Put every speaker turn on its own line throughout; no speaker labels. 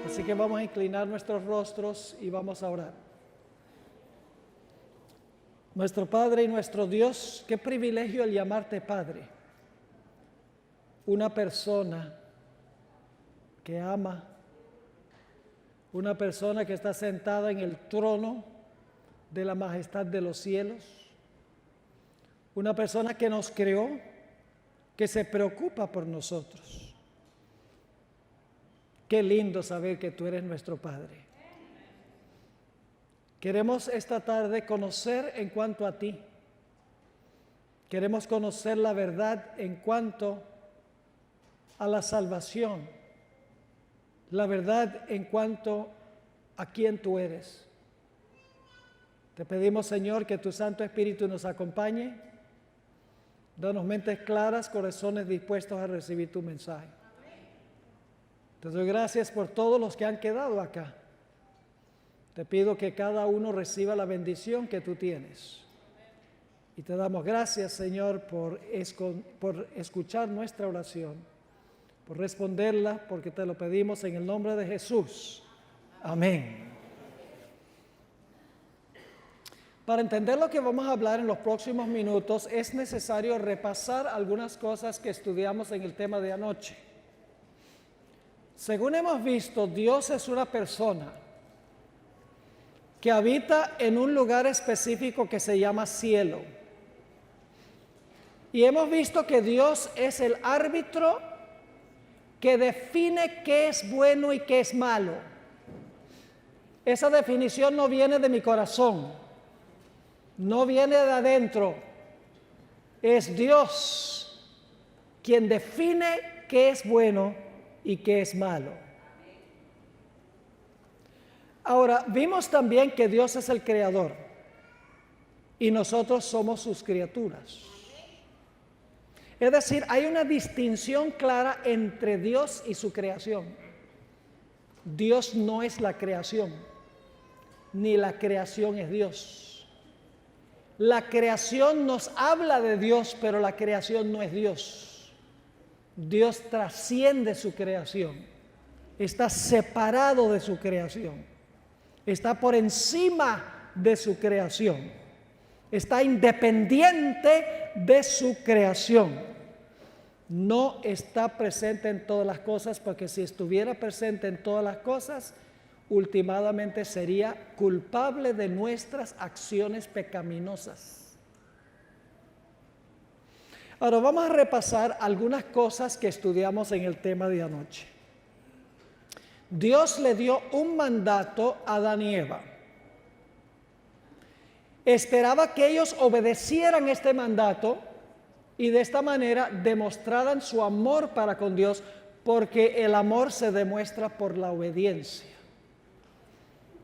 Así que vamos a inclinar nuestros rostros y vamos a orar. Nuestro Padre y nuestro Dios, qué privilegio el llamarte Padre. Una persona que ama, una persona que está sentada en el trono de la majestad de los cielos, una persona que nos creó, que se preocupa por nosotros. Qué lindo saber que tú eres nuestro Padre. Queremos esta tarde conocer en cuanto a ti. Queremos conocer la verdad en cuanto a la salvación. La verdad en cuanto a quién tú eres. Te pedimos, Señor, que tu Santo Espíritu nos acompañe. Danos mentes claras, corazones dispuestos a recibir tu mensaje. Te doy gracias por todos los que han quedado acá. Te pido que cada uno reciba la bendición que tú tienes. Y te damos gracias, Señor, por escuchar nuestra oración, por responderla, porque te lo pedimos en el nombre de Jesús. Amén. Para entender lo que vamos a hablar en los próximos minutos, es necesario repasar algunas cosas que estudiamos en el tema de anoche. Según hemos visto, Dios es una persona que habita en un lugar específico que se llama cielo. Y hemos visto que Dios es el árbitro que define qué es bueno y qué es malo. Esa definición no viene de mi corazón, no viene de adentro. Es Dios quien define qué es bueno y qué es malo. Ahora, vimos también que Dios es el creador y nosotros somos sus criaturas. Es decir, hay una distinción clara entre Dios y su creación. Dios no es la creación, ni la creación es Dios. La creación nos habla de Dios, pero la creación no es Dios. Dios trasciende su creación, está separado de su creación. Está por encima de su creación. Está independiente de su creación. No está presente en todas las cosas, porque si estuviera presente en todas las cosas, últimamente sería culpable de nuestras acciones pecaminosas. Ahora vamos a repasar algunas cosas que estudiamos en el tema de anoche. Dios le dio un mandato a Adán y Eva. Esperaba que ellos obedecieran este mandato y de esta manera demostraran su amor para con Dios, porque el amor se demuestra por la obediencia.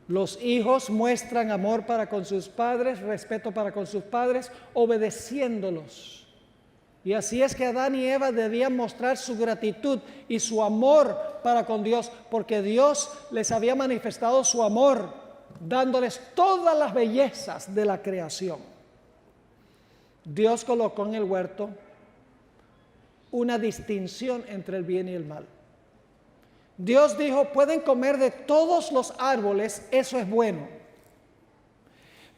Los hijos muestran amor para con sus padres, respeto para con sus padres, obedeciéndolos. Y así es que Adán y Eva debían mostrar su gratitud y su amor para con Dios, porque Dios les había manifestado su amor, dándoles todas las bellezas de la creación. Dios colocó en el huerto una distinción entre el bien y el mal. Dios dijo, pueden comer de todos los árboles, eso es bueno.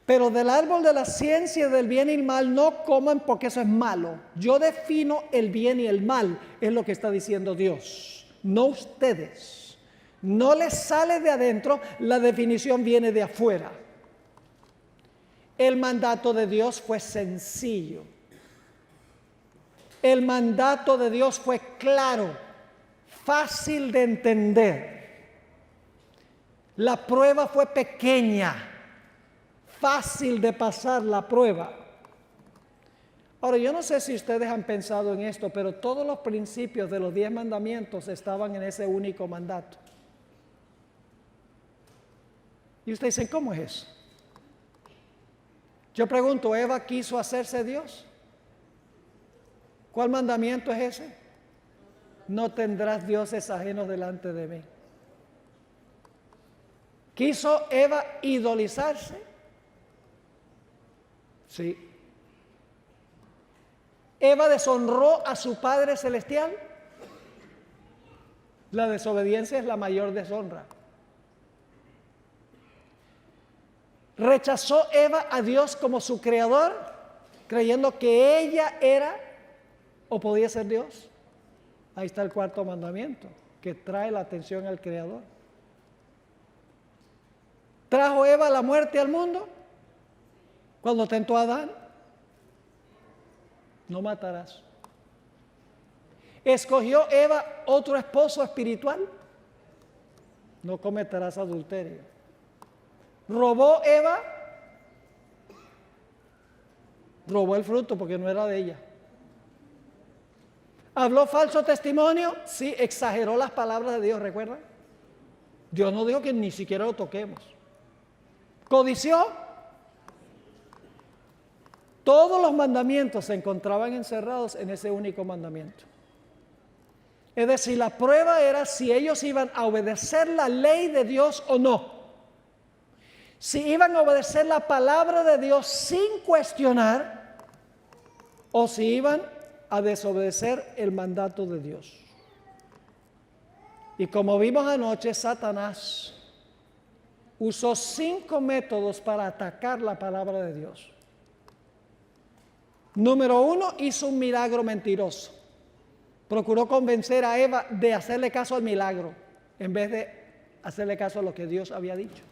Pero del árbol de la ciencia del bien y el mal no coman, porque eso es malo. Yo defino el bien y el mal, es lo que está diciendo Dios, no ustedes. No les sale de adentro, la definición viene de afuera. El mandato de Dios fue sencillo. El mandato de Dios fue claro, fácil de entender. La prueba fue pequeña, fácil de pasar la prueba. Ahora, yo no sé si ustedes han pensado en esto, pero todos los principios de los 10 mandamientos estaban en ese único mandato. Y ustedes dicen, ¿cómo es eso? Yo pregunto, ¿Eva quiso hacerse Dios? ¿Cuál mandamiento es ese? No tendrás dioses ajenos delante de mí. ¿Quiso Eva idolizarse? Sí. ¿Eva deshonró a su Padre Celestial? La desobediencia es la mayor deshonra. Rechazó Eva a Dios como su creador, creyendo que ella era o podía ser Dios. Ahí está el cuarto mandamiento, que trae la atención al creador. ¿Trajo Eva la muerte al mundo? Cuando tentó a Adán. No matarás. ¿Escogió Eva otro esposo espiritual? No cometerás adulterio. ¿Robó Eva? Robó el fruto porque no era de ella. ¿Habló falso testimonio? Sí, exageró las palabras de Dios, ¿recuerdan? Dios no dijo que ni siquiera lo toquemos. ¿Codició? Todos los mandamientos se encontraban encerrados en ese único mandamiento. Es decir, la prueba era si ellos iban a obedecer la ley de Dios o no. Si iban a obedecer la palabra de Dios sin cuestionar o si iban a desobedecer el mandato de Dios. Y como vimos anoche, Satanás usó 5 métodos para atacar la palabra de Dios. Número 1, hizo un milagro mentiroso. Procuró convencer a Eva de hacerle caso al milagro en vez de hacerle caso a lo que Dios había dicho.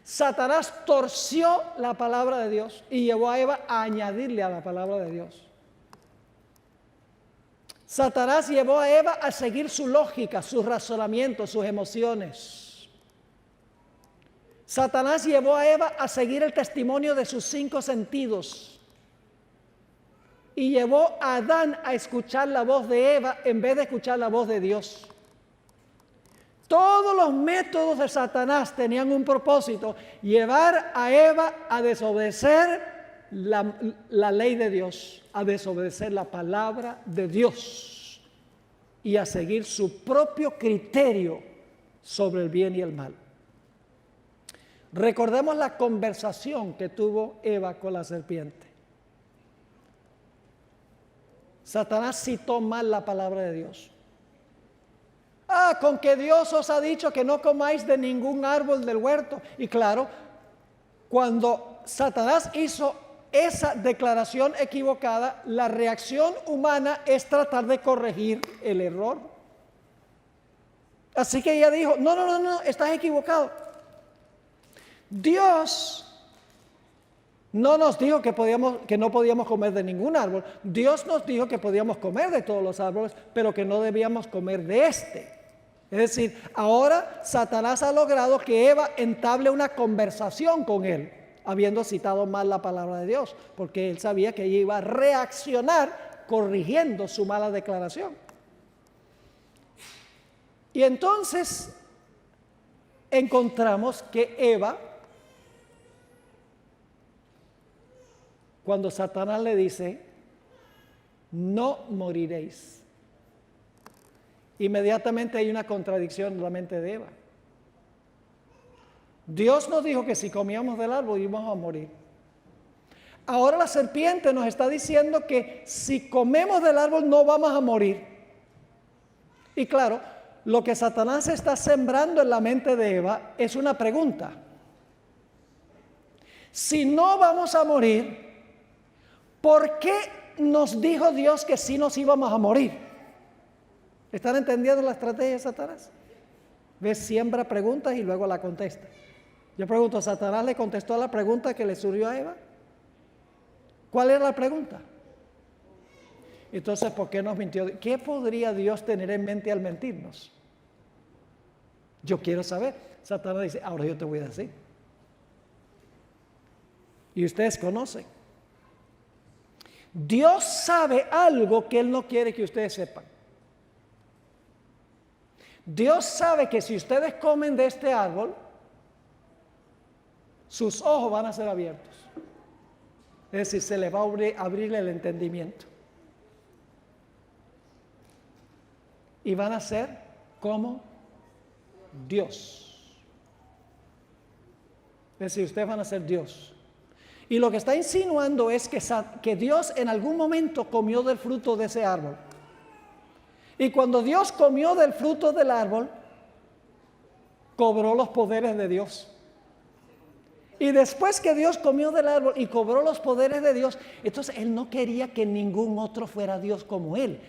Satanás torció la palabra de Dios y llevó a Eva a añadirle a la palabra de Dios. Satanás llevó a Eva a seguir su lógica, sus razonamientos, sus emociones. Satanás llevó a Eva a seguir el testimonio de sus 5 sentidos. Y llevó a Adán a escuchar la voz de Eva en vez de escuchar la voz de Dios. Todos los métodos de Satanás tenían un propósito: llevar a Eva a desobedecer la ley de Dios, a desobedecer la palabra de Dios y a seguir su propio criterio sobre el bien y el mal. Recordemos la conversación que tuvo Eva con la serpiente. Satanás citó mal la palabra de Dios. Con que Dios os ha dicho que no comáis de ningún árbol del huerto. Y claro, cuando Satanás hizo esa declaración equivocada, la reacción humana es tratar de corregir el error. Así que ella dijo, no, estás equivocado. Dios no nos dijo que no podíamos comer de ningún árbol. Dios nos dijo que podíamos comer de todos los árboles, pero que no debíamos comer de este. Es decir, ahora Satanás ha logrado que Eva entable una conversación con él, habiendo citado mal la palabra de Dios, porque él sabía que ella iba a reaccionar corrigiendo su mala declaración. Y entonces encontramos que Eva, cuando Satanás le dice, no moriréis, inmediatamente hay una contradicción en la mente de Eva. Dios nos dijo que si comíamos del árbol íbamos a morir. Ahora la serpiente nos está diciendo que si comemos del árbol no vamos a morir. Y claro, lo que Satanás está sembrando en la mente de Eva es una pregunta. Si no vamos a morir, ¿por qué nos dijo Dios que sí nos íbamos a morir? ¿Están entendiendo la estrategia de Satanás? ¿Ves? Siembra preguntas y luego la contesta. Yo pregunto, ¿Satanás le contestó a la pregunta que le surgió a Eva? ¿Cuál era la pregunta? Entonces, ¿por qué nos mintió? ¿Qué podría Dios tener en mente al mentirnos? Yo quiero saber. Satanás dice, ahora yo te voy a decir. Y ustedes conocen. Dios sabe algo que Él no quiere que ustedes sepan. Dios sabe que si ustedes comen de este árbol, sus ojos van a ser abiertos. Es decir, se les va a abrir el entendimiento. Y van a ser como Dios. Es decir, ustedes van a ser Dios. Y lo que está insinuando es que Dios en algún momento comió del fruto de ese árbol. Y cuando Dios comió del fruto del árbol, cobró los poderes de Dios. Y después que Dios comió del árbol y cobró los poderes de Dios, entonces Él no quería que ningún otro fuera Dios como Él.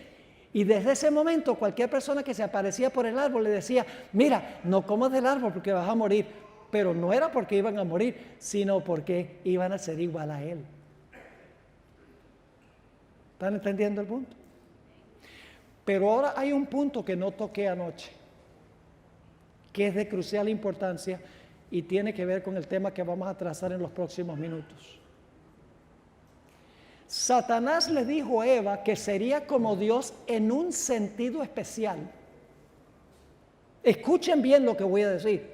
Y desde ese momento cualquier persona que se aparecía por el árbol le decía, mira, no comas del árbol porque vas a morir. Pero no era porque iban a morir, sino porque iban a ser igual a Él. ¿Están entendiendo el punto? Pero ahora hay un punto que no toqué anoche, que es de crucial importancia y tiene que ver con el tema que vamos a trazar en los próximos minutos. Satanás le dijo a Eva que sería como Dios en un sentido especial. Escuchen bien lo que voy a decir.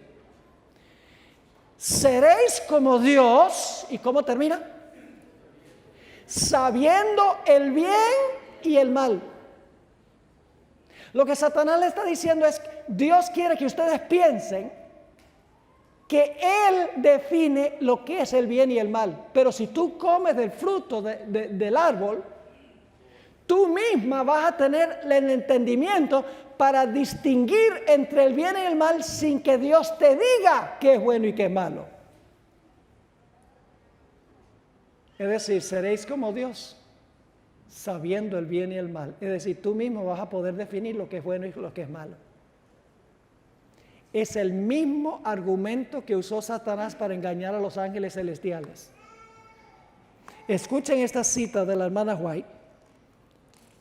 Seréis como Dios, ¿y cómo termina? Sabiendo el bien y el mal. Lo que Satanás le está diciendo es, Dios quiere que ustedes piensen que Él define lo que es el bien y el mal. Pero si tú comes del fruto del árbol, tú misma vas a tener el entendimiento para distinguir entre el bien y el mal sin que Dios te diga qué es bueno y qué es malo. Es decir, seréis como Dios, sabiendo el bien y el mal. Es decir, tú mismo vas a poder definir lo que es bueno y lo que es malo. Es el mismo argumento que usó Satanás para engañar a los ángeles celestiales. Escuchen esta cita de la hermana White,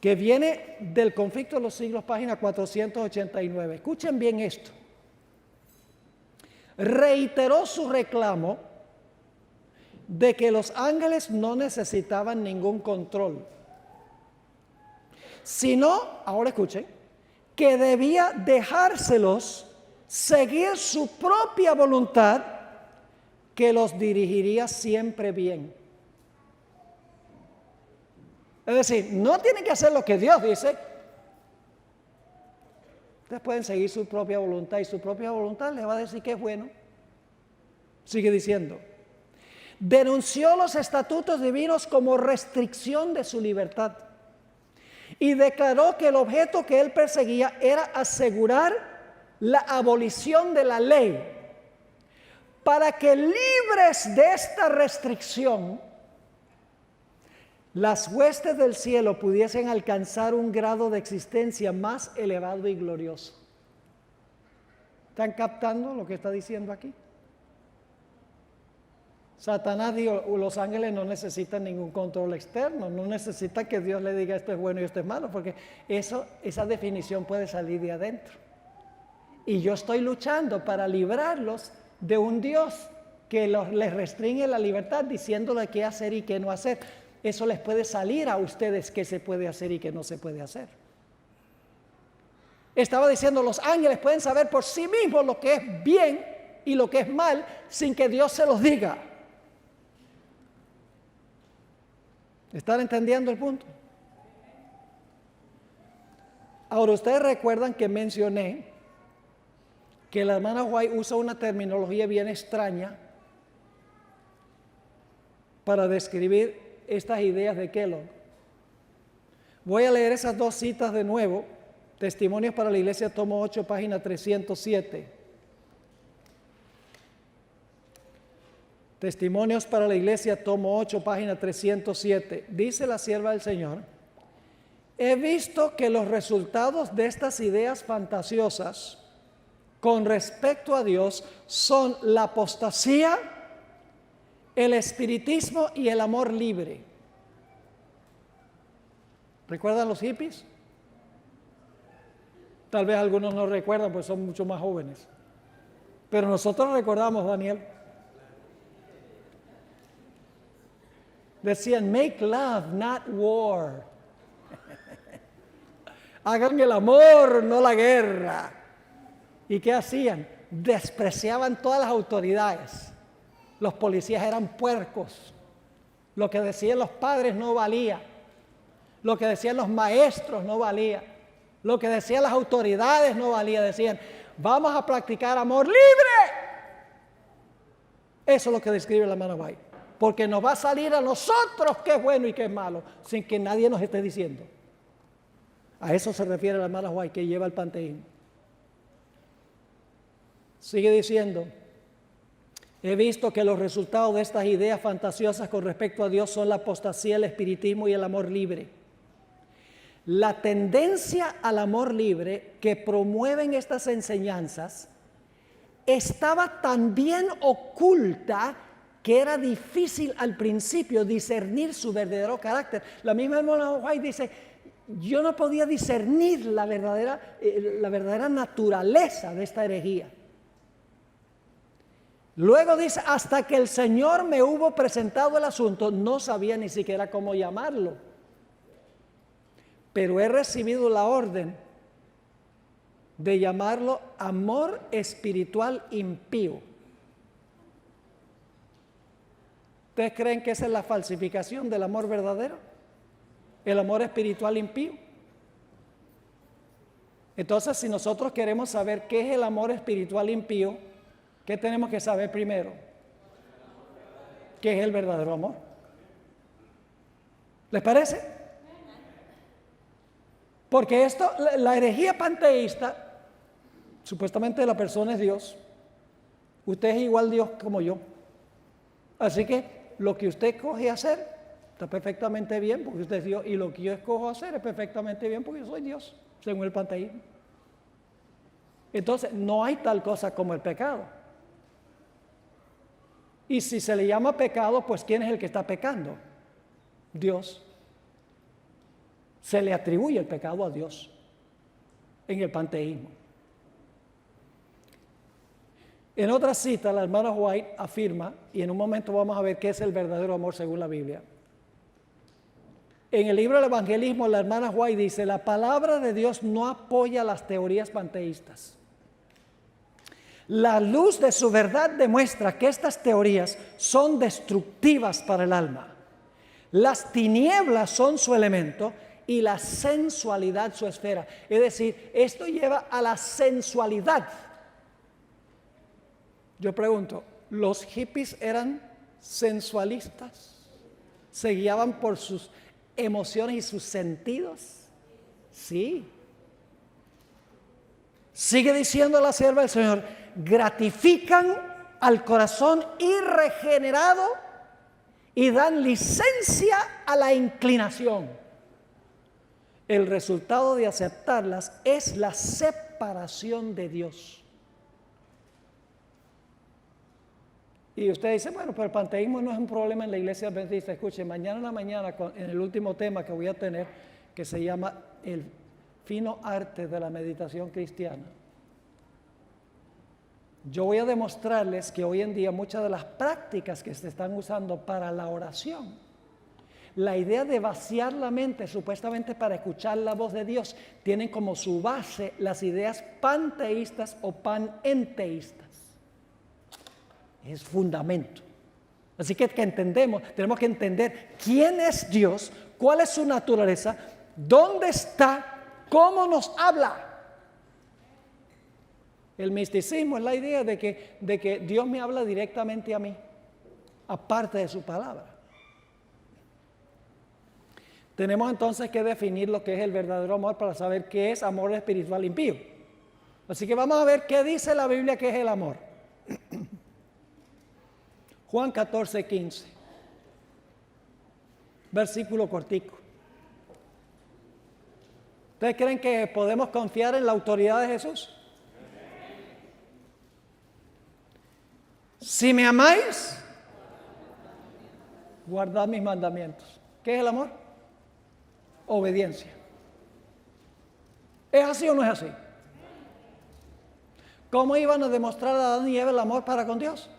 que viene del Conflicto de los Siglos, página 489. Escuchen bien esto. Reiteró su reclamo de que los ángeles no necesitaban ningún control, sino, ahora escuchen, que debía dejárselos seguir su propia voluntad, que los dirigiría siempre bien. Es decir, no tienen que hacer lo que Dios dice. Ustedes pueden seguir su propia voluntad y su propia voluntad les va a decir que es bueno. Sigue diciendo. Denunció los estatutos divinos como restricción de su libertad y declaró que el objeto que él perseguía era asegurar la abolición de la ley para que libres de esta restricción las huestes del cielo pudiesen alcanzar un grado de existencia más elevado y glorioso. ¿Están captando lo que está diciendo aquí? Satanás dijo, los ángeles no necesitan ningún control externo, no necesitan que Dios le diga esto es bueno y esto es malo, porque esa definición puede salir de adentro. Y yo estoy luchando para librarlos de un Dios que les restringe la libertad diciéndole qué hacer y qué no hacer. Eso les puede salir a ustedes qué se puede hacer y qué no se puede hacer. Estaba diciendo, los ángeles pueden saber por sí mismos lo que es bien y lo que es mal sin que Dios se los diga. ¿Están entendiendo el punto? Ahora, ustedes recuerdan que mencioné que la hermana White usa una terminología bien extraña para describir estas ideas de Kellogg. Voy a leer esas dos citas de nuevo. Testimonios para la Iglesia, tomo 8, página 307. Testimonios para la Iglesia, tomo 8, página 307. Dice la sierva del Señor: he visto que los resultados de estas ideas fantasiosas con respecto a Dios son la apostasía, el espiritismo y el amor libre. ¿Recuerdan los hippies? Tal vez algunos no recuerdan, pues son mucho más jóvenes. Pero nosotros recordamos, Daniel. Decían, make love, not war. Hagan el amor, no la guerra. ¿Y qué hacían? Despreciaban todas las autoridades. Los policías eran puercos. Lo que decían los padres no valía. Lo que decían los maestros no valía. Lo que decían las autoridades no valía. Decían, vamos a practicar amor libre. Eso es lo que describe la hermana White. Porque nos va a salir a nosotros qué es bueno y qué es malo, sin que nadie nos esté diciendo. A eso se refiere la hermana White, que lleva el panteísmo. Sigue diciendo, he visto que los resultados de estas ideas fantasiosas con respecto a Dios son la apostasía, el espiritismo y el amor libre. La tendencia al amor libre que promueven estas enseñanzas estaba tan bien oculta que era difícil al principio discernir su verdadero carácter. La misma hermana White dice, yo no podía discernir la verdadera naturaleza de esta herejía. Luego dice, hasta que el Señor me hubo presentado el asunto, no sabía ni siquiera cómo llamarlo. Pero he recibido la orden de llamarlo amor espiritual impío. ¿Ustedes creen que esa es la falsificación del amor verdadero? El amor espiritual impío. Entonces, si nosotros queremos saber qué es el amor espiritual impío, ¿qué tenemos que saber primero? ¿Qué es el verdadero amor? ¿Les parece? Porque esto, la herejía panteísta, supuestamente la persona es Dios. Usted es igual Dios como yo. Así que lo que usted escoge hacer está perfectamente bien porque usted es Dios. Y lo que yo escojo hacer es perfectamente bien porque yo soy Dios, según el panteísmo. Entonces, no hay tal cosa como el pecado. Y si se le llama pecado, pues ¿quién es el que está pecando? Dios. Se le atribuye el pecado a Dios en el panteísmo. En otra cita, la hermana White afirma, y en un momento vamos a ver qué es el verdadero amor según la Biblia. En el libro del Evangelismo, la hermana White dice, la palabra de Dios no apoya las teorías panteístas. La luz de su verdad demuestra que estas teorías son destructivas para el alma. Las tinieblas son su elemento y la sensualidad su esfera. Es decir, esto lleva a la sensualidad. Yo pregunto, ¿los hippies eran sensualistas? ¿Se guiaban por sus emociones y sus sentidos? Sí. Sigue diciendo la sierva del Señor, gratifican al corazón irregenerado y dan licencia a la inclinación. El resultado de aceptarlas es la separación de Dios. Y usted dice, bueno, pero el panteísmo no es un problema en la iglesia adventista. Escuche, mañana en la mañana, en el último tema que voy a tener, que se llama el fino arte de la meditación cristiana, yo voy a demostrarles que hoy en día muchas de las prácticas que se están usando para la oración, la idea de vaciar la mente supuestamente para escuchar la voz de Dios, tienen como su base las ideas panteístas o panenteístas. Es fundamento. Así que tenemos que entender quién es Dios, cuál es su naturaleza, dónde está, cómo nos habla. El misticismo es la idea de que Dios me habla directamente a mí, aparte de su palabra. Tenemos entonces que definir lo que es el verdadero amor para saber qué es amor espiritual impío. Así que vamos a ver qué dice la Biblia que es el amor. Juan 14:15, versículo cortico. ¿Ustedes creen que podemos confiar en la autoridad de Jesús? Si me amáis, guardad mis mandamientos. ¿Qué es el amor? Obediencia. ¿Es así o no es así? ¿Cómo iban a demostrar a Adán y Eva el amor para con Dios?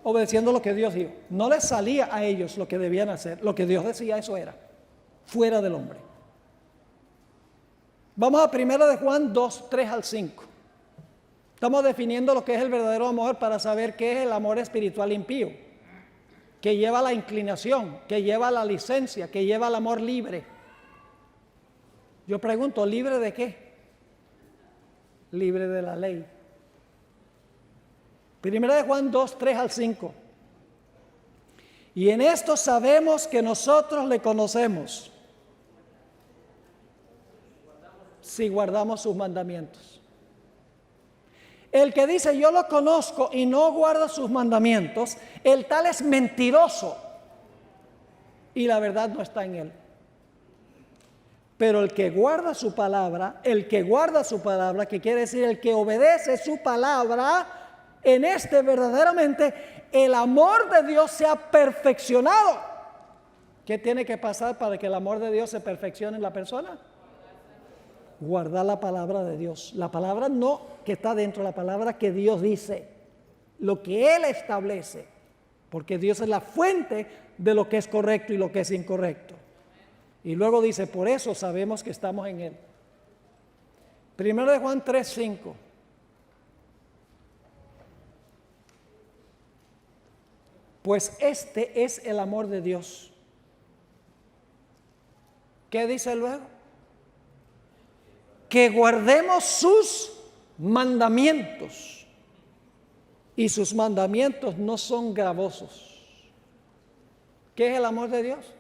Obedeciendo lo que Dios dijo. No les salía a ellos lo que debían hacer. Lo que Dios decía, eso era. Fuera del hombre. Vamos a 1 de Juan 2, 3 al 5. Estamos definiendo lo que es el verdadero amor para saber qué es el amor espiritual impío. Que lleva a la inclinación, que lleva a la licencia, que lleva al amor libre. Yo pregunto, ¿libre de qué? Libre de la ley. 1 de Juan 2, 3 al 5. Y en esto sabemos que nosotros le conocemos. si guardamos sus mandamientos. El que dice yo lo conozco y no guarda sus mandamientos, el tal es mentiroso y la verdad no está en él. Pero el que guarda su palabra, que quiere decir el que obedece su palabra, en este verdaderamente el amor de Dios se ha perfeccionado. ¿Qué tiene que pasar para que el amor de Dios se perfeccione en la persona? Guardar la palabra de Dios. La palabra no que está dentro, la palabra que Dios dice, lo que Él establece, porque Dios es la fuente de lo que es correcto y lo que es incorrecto. Y luego dice, por eso sabemos que estamos en Él. Primero de Juan 3:5. Pues este es el amor de Dios. ¿Qué dice luego? Que guardemos sus mandamientos. Y sus mandamientos no son gravosos. ¿Qué es el amor de Dios?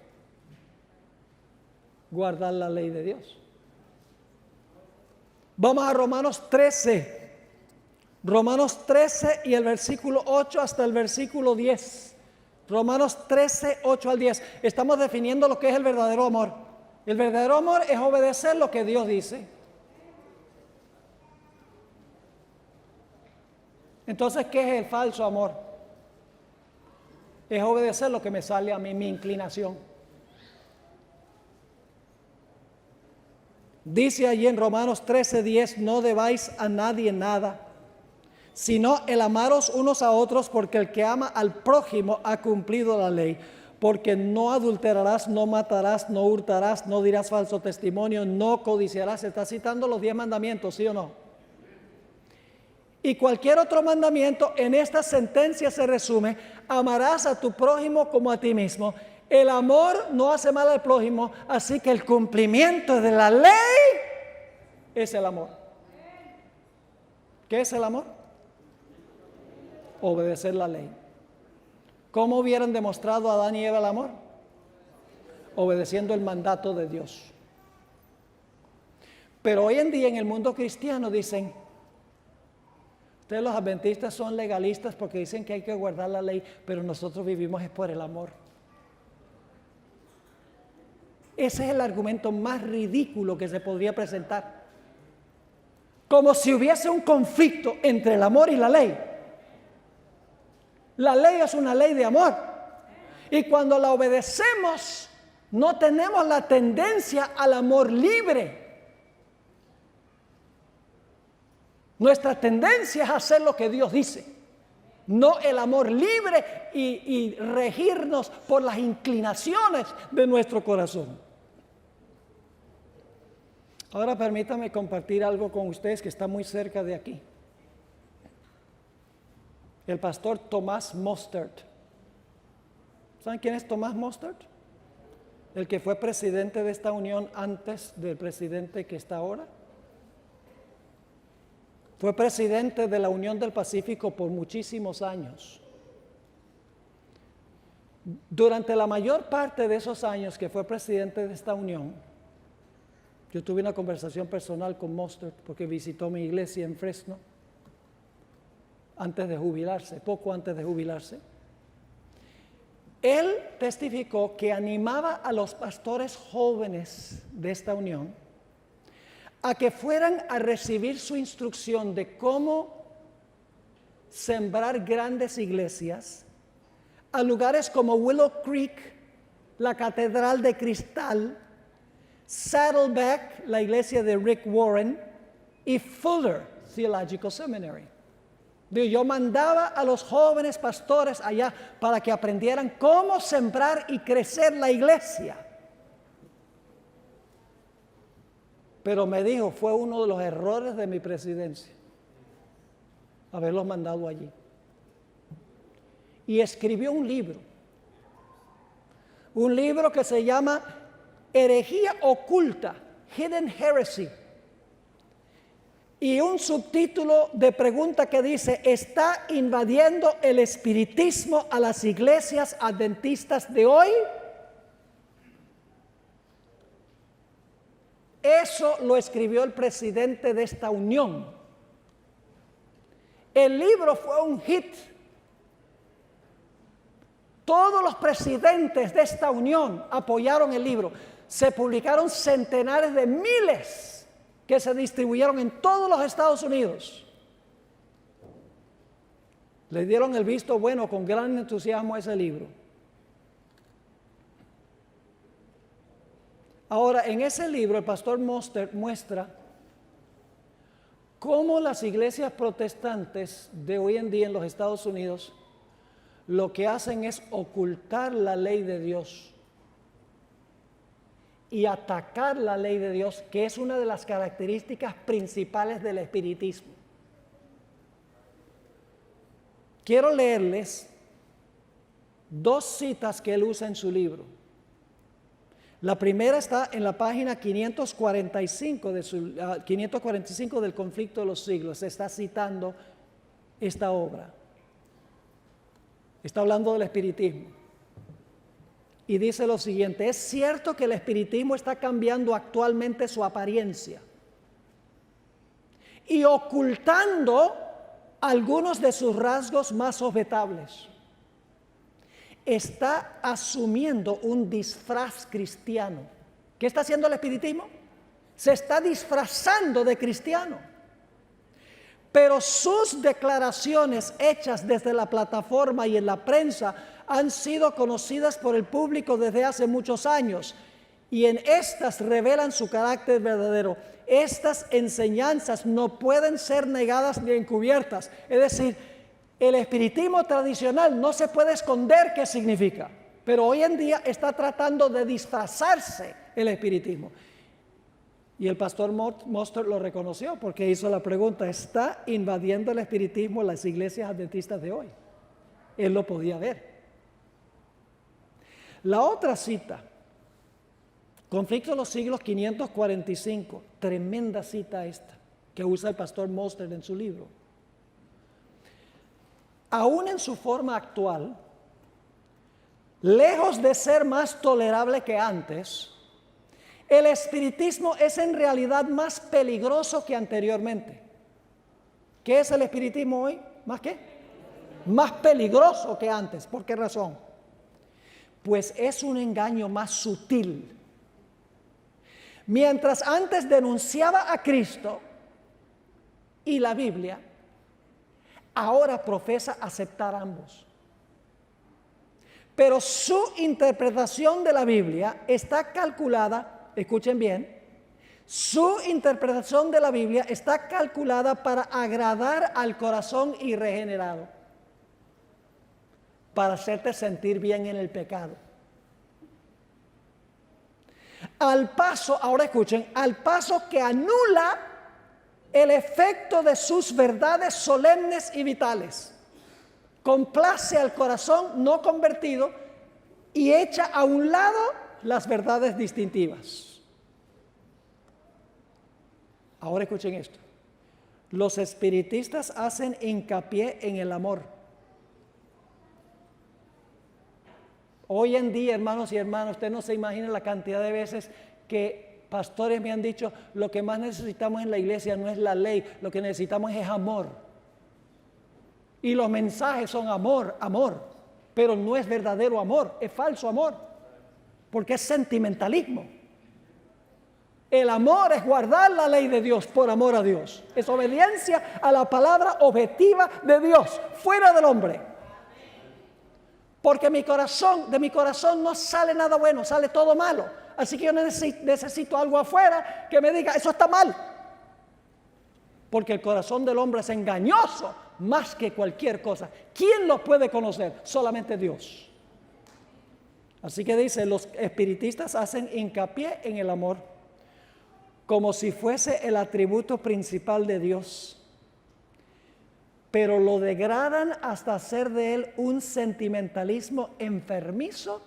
Guardar la ley de Dios. Vamos a Romanos 13. Romanos 13 y el versículo 8 hasta el versículo 10. Romanos 13, 8 al 10. Estamos definiendo lo que es el verdadero amor. El verdadero amor es obedecer lo que Dios dice. Entonces, ¿qué es el falso amor? Es obedecer lo que me sale a mí, mi inclinación. Dice allí en Romanos 13:10, no debáis a nadie nada, sino el amaros unos a otros, porque el que ama al prójimo ha cumplido la ley. Porque no adulterarás, no matarás, no hurtarás, no dirás falso testimonio, no codiciarás. Se está citando los 10 mandamientos, ¿sí o no? Y cualquier otro mandamiento en esta sentencia se resume: amarás a tu prójimo como a ti mismo. El amor no hace mal al prójimo, así que el cumplimiento de la ley es el amor. ¿Qué es el amor? Obedecer la ley. ¿Cómo hubieran demostrado Adán y Eva el amor? Obedeciendo el mandato de Dios. Pero hoy en día en el mundo cristiano dicen, ustedes los adventistas son legalistas porque dicen que hay que guardar la ley, pero nosotros vivimos es por el amor. Ese es el argumento más ridículo que se podría presentar. Como si hubiese un conflicto entre el amor y la ley. La ley es una ley de amor. Y cuando la obedecemos, no tenemos la tendencia al amor libre. Nuestra tendencia es hacer lo que Dios dice. No el amor libre y regirnos por las inclinaciones de nuestro corazón. Ahora permítame compartir algo con ustedes que está muy cerca de aquí. El pastor Thomas Mostert. ¿Saben quién es Thomas Mostert? El que fue presidente de esta unión antes del presidente que está ahora. Fue presidente de la Unión del Pacífico por muchísimos años. Durante la mayor parte de esos años que fue presidente de esta unión, yo tuve una conversación personal con Mostert porque visitó mi iglesia en Fresno antes de jubilarse, poco antes de jubilarse. Él testificó que animaba a los pastores jóvenes de esta unión a que fueran a recibir su instrucción de cómo sembrar grandes iglesias a lugares como Willow Creek, la Catedral de Cristal, Saddleback, la iglesia de Rick Warren, y Fuller Theological Seminary. Yo mandaba a los jóvenes pastores allá para que aprendieran cómo sembrar y crecer la iglesia. Pero me dijo, fue uno de los errores de mi presidencia, haberlos mandado allí. Y escribió un libro que se llama Herejía Oculta, Hidden Heresy. Y un subtítulo de pregunta que dice, ¿está invadiendo el espiritismo a las iglesias adventistas de hoy? Eso lo escribió el presidente de esta unión. El libro fue un hit. Todos los presidentes de esta unión apoyaron el libro. Se publicaron centenares de miles que se distribuyeron en todos los Estados Unidos. Le dieron el visto bueno con gran entusiasmo a ese libro. Ahora, en ese libro el pastor Mostert muestra cómo las iglesias protestantes de hoy en día en los Estados Unidos lo que hacen es ocultar la ley de Dios y atacar la ley de Dios, que es una de las características principales del espiritismo. Quiero leerles dos citas que él usa en su libro. La primera está en la página 545, 545 del Conflicto de los Siglos. Se está citando esta obra. Está hablando del espiritismo. Y dice lo siguiente: es cierto que el espiritismo está cambiando actualmente su apariencia y ocultando algunos de sus rasgos más objetables. Está asumiendo un disfraz cristiano. ¿Qué está haciendo el espiritismo? Se está disfrazando de cristiano. Pero sus declaraciones hechas desde la plataforma y en la prensa han sido conocidas por el público desde hace muchos años, y en estas revelan su carácter verdadero. Estas enseñanzas no pueden ser negadas ni encubiertas. Es decir, el espiritismo tradicional no se puede esconder qué significa, pero hoy en día está tratando de disfrazarse el espiritismo. Y el pastor Mostert lo reconoció porque hizo la pregunta: ¿está invadiendo el espiritismo las iglesias adventistas de hoy? Él lo podía ver. La otra cita, Conflicto de los Siglos 545, tremenda cita esta, que usa el pastor Mostert en su libro. Aún en su forma actual, lejos de ser más tolerable que antes, el espiritismo es en realidad más peligroso que anteriormente. ¿Qué es el espiritismo hoy? ¿Más qué? Más peligroso que antes. ¿Por qué razón? Pues es un engaño más sutil. Mientras antes denunciaba a Cristo y la Biblia, ahora profesa aceptar ambos. Pero su interpretación de la Biblia está calculada, escuchen bien, su interpretación de la Biblia está calculada para agradar al corazón irregenerado, para hacerte sentir bien en el pecado. Al paso, ahora escuchen, al paso que anula el efecto de sus verdades solemnes y vitales, complace al corazón no convertido y echa a un lado las verdades distintivas. Ahora escuchen esto: los espiritistas hacen hincapié en el amor. Hoy en día, hermanos y hermanas, usted no se imagina la cantidad de veces que pastores me han dicho: lo que más necesitamos en la iglesia no es la ley, lo que necesitamos es amor. Y los mensajes son amor, amor, pero no es verdadero amor, es falso amor, porque es sentimentalismo. El amor es guardar la ley de Dios por amor a Dios, es obediencia a la palabra objetiva de Dios, fuera del hombre. Porque de mi corazón no sale nada bueno, sale todo malo. Así que yo necesito algo afuera que me diga: eso está mal. Porque el corazón del hombre es engañoso más que cualquier cosa. ¿Quién lo puede conocer? Solamente Dios. Así que dice, los espiritistas hacen hincapié en el amor como si fuese el atributo principal de Dios, pero lo degradan hasta hacer de él un sentimentalismo enfermizo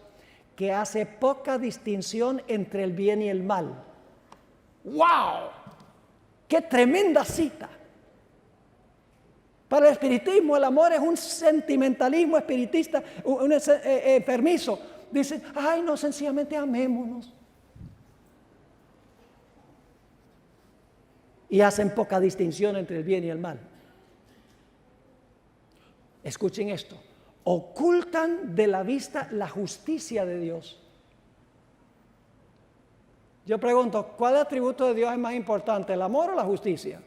que hace poca distinción entre el bien y el mal. ¡Wow! ¡Qué tremenda cita! Para el espiritismo el amor es un sentimentalismo espiritista, un enfermizo. Dicen: ay, no, sencillamente amémonos. y hacen poca distinción entre el bien y el mal. Escuchen esto. Ocultan de la vista la justicia de Dios. Yo pregunto, ¿cuál atributo de Dios es más importante, el amor o la justicia?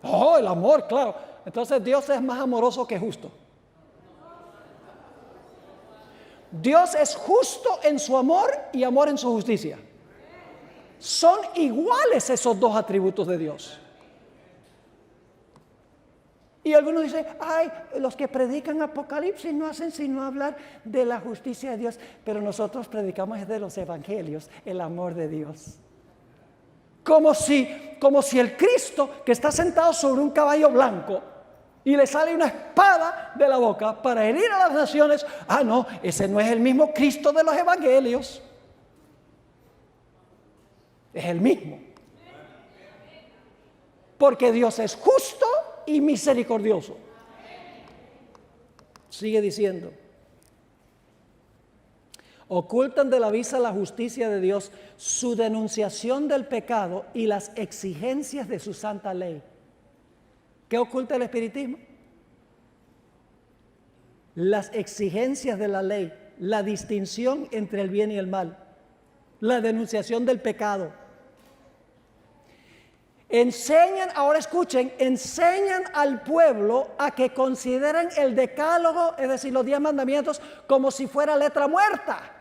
Oh, el amor, claro. Entonces Dios es más amoroso que justo. Dios es justo en su amor y amor en su justicia. Son iguales esos dos atributos de Dios. Y algunos dicen, ay, los que predican Apocalipsis no hacen sino hablar de la justicia de Dios. Pero nosotros predicamos de los evangelios, el amor de Dios. Como si el Cristo que está sentado sobre un caballo blanco y le sale una espada de la boca para herir a las naciones. Ah, no, ese no es el mismo Cristo de los evangelios. Es el mismo. Porque Dios es justo y misericordioso. Sigue diciendo. Ocultan de la vista la justicia de Dios, su denunciación del pecado y las exigencias de su santa ley. ¿Qué oculta el espiritismo? Las exigencias de la ley, la distinción entre el bien y el mal, la denunciación del pecado. Enseñan, ahora escuchen, enseñan al pueblo a que consideren el decálogo, es decir, los 10 mandamientos, como si fuera letra muerta.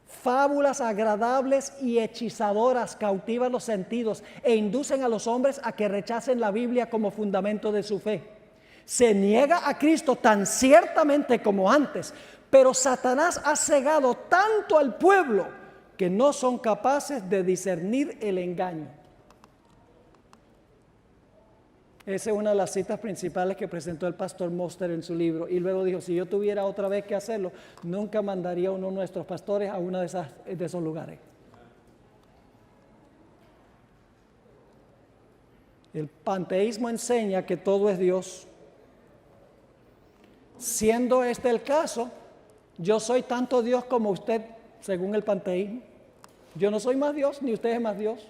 Fábulas agradables y hechizadoras cautivan los sentidos e inducen a los hombres a que rechacen la Biblia como fundamento de su fe. Se niega a Cristo tan ciertamente como antes, pero Satanás ha cegado tanto al pueblo que no son capaces de discernir el engaño. Esa es una de las citas principales que presentó el pastor Moster en su libro. Y luego dijo, si yo tuviera otra vez que hacerlo, nunca mandaría a uno de nuestros pastores a uno de esos lugares. El panteísmo enseña que todo es Dios. Siendo este el caso, yo soy tanto Dios como usted, según el panteísmo. Yo no soy más Dios, ni usted es más Dios,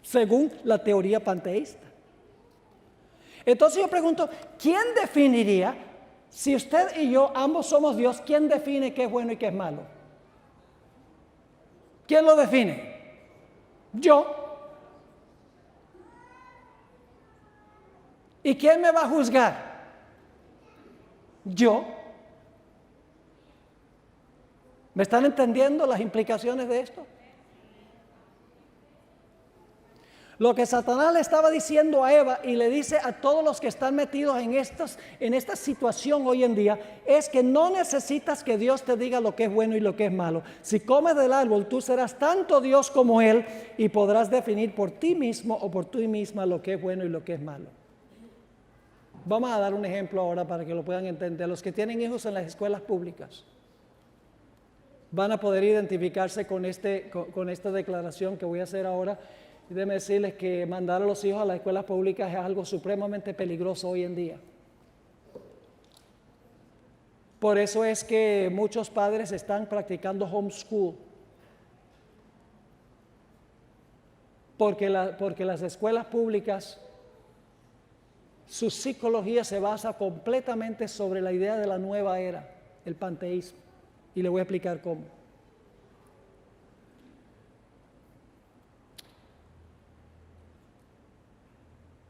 según la teoría panteísta. Entonces yo pregunto, ¿quién definiría, si usted y yo ambos somos Dios, quién define qué es bueno y qué es malo? ¿Quién lo define? Yo. ¿Y quién me va a juzgar? Yo. ¿Me están entendiendo las implicaciones de esto? Lo que Satanás le estaba diciendo a Eva y le dice a todos los que están metidos en esta situación hoy en día es que no necesitas que Dios te diga lo que es bueno y lo que es malo. Si comes del árbol, tú serás tanto Dios como Él y podrás definir por ti mismo o por ti misma lo que es bueno y lo que es malo. Vamos a dar un ejemplo ahora para que lo puedan entender. Los que tienen hijos en las escuelas públicas van a poder identificarse con esta declaración que voy a hacer ahora. Y déjenme decirles que mandar a los hijos a las escuelas públicas es algo supremamente peligroso hoy en día. Por eso es que muchos padres están practicando homeschool. Porque las escuelas públicas, su psicología se basa completamente sobre la idea de la nueva era, el panteísmo. Y le voy a explicar cómo.